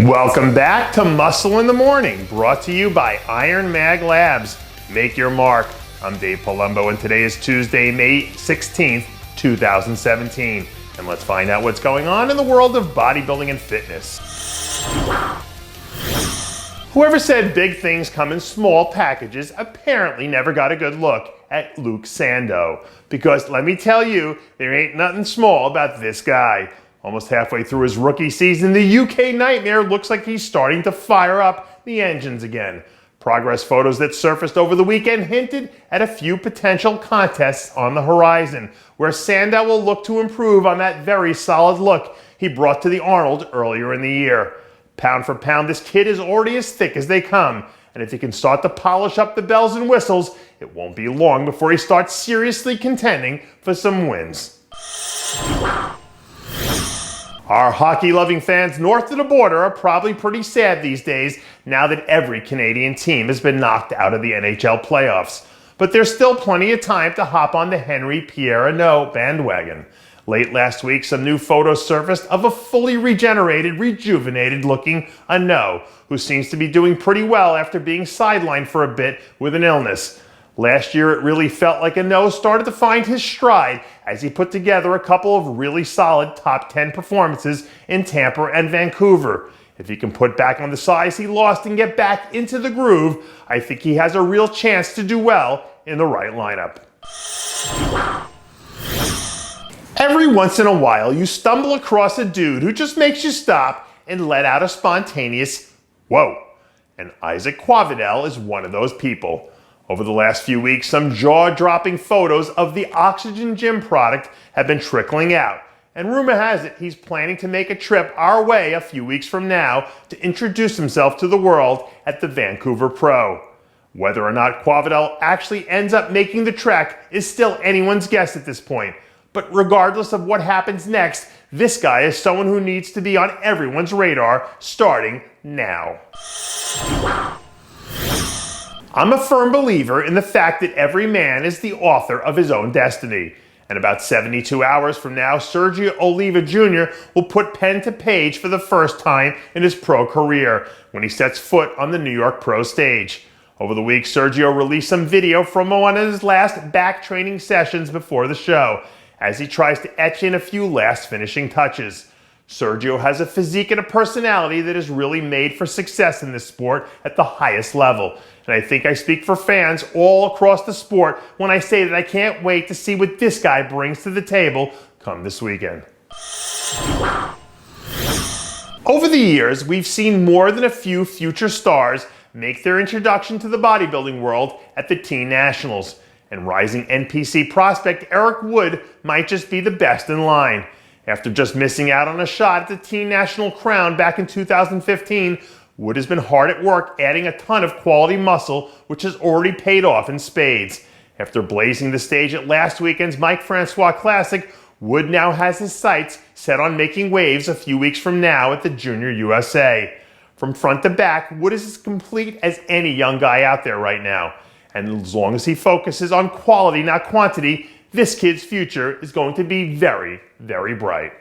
Welcome back to Muscle in the Morning, brought to you by Iron Mag Labs. Make your mark. I'm Dave Palumbo, and today is Tuesday, May 16th, 2017. And let's find out what's going on in the world of bodybuilding and fitness. Whoever said big things come in small packages apparently never got a good look at Lucic Sando. Because let me tell you, there ain't nothing small about this guy. Almost halfway through his rookie season, the UK Nightmare looks like he's starting to fire up the engines again. Progress photos that surfaced over the weekend hinted at a few potential contests on the horizon, where Sandoe will look to improve on that very solid look he brought to the Arnold earlier in the year. Pound for pound, this kid is already as thick as they come, and if he can start to polish up the bells and whistles, it won't be long before he starts seriously contending for some wins. Our hockey-loving fans north of the border are probably pretty sad these days now that every Canadian team has been knocked out of the NHL playoffs. But there's still plenty of time to hop on the Henri, Pierre bandwagon. Late last week, some new photos surfaced of a fully regenerated, rejuvenated-looking Ano, who seems to be doing pretty well after being sidelined for a bit with an illness. Last year, it really felt like Ano started to find his stride as he put together a couple of really solid top 10 performances in Tampa and Vancouver. If he can put back on the size he lost and get back into the groove, I think he has a real chance to do well in the right lineup. Every once in a while, you stumble across a dude who just makes you stop and let out a spontaneous, whoa. And Isaac Qavidel is one of those people. Over the last few weeks, some jaw-dropping photos of the Oxygen Gym product have been trickling out. And rumor has it he's planning to make a trip our way a few weeks from now to introduce himself to the world at the Vancouver Pro. Whether or not Qavidel actually ends up making the trek is still anyone's guess at this point. But regardless of what happens next, this guy is someone who needs to be on everyone's radar starting now. I'm a firm believer in the fact that every man is the author of his own destiny. And about 72 hours from now, Sergio Oliva Jr. will put pen to page for the first time in his pro career when he sets foot on the New York Pro stage. Over the week, Sergio released some video from one of his last back training sessions before the show, as he tries to etch in a few last finishing touches. Sergio has a physique and a personality that is really made for success in this sport at the highest level. And I think I speak for fans all across the sport when I say that I can't wait to see what this guy brings to the table come this weekend. Over the years, we've seen more than a few future stars make their introduction to the bodybuilding world at the Teen Nationals. And rising NPC prospect Eric Wood might just be the best in line. After just missing out on a shot at the Teen National crown back in 2015, Wood has been hard at work adding a ton of quality muscle, which has already paid off in spades. After blazing the stage at last weekend's Mike Francois Classic, Wood now has his sights set on making waves a few weeks from now at the Junior USA. From front to back, Wood is as complete as any young guy out there right now. And as long as he focuses on quality, not quantity, this kid's future is going to be very, very bright.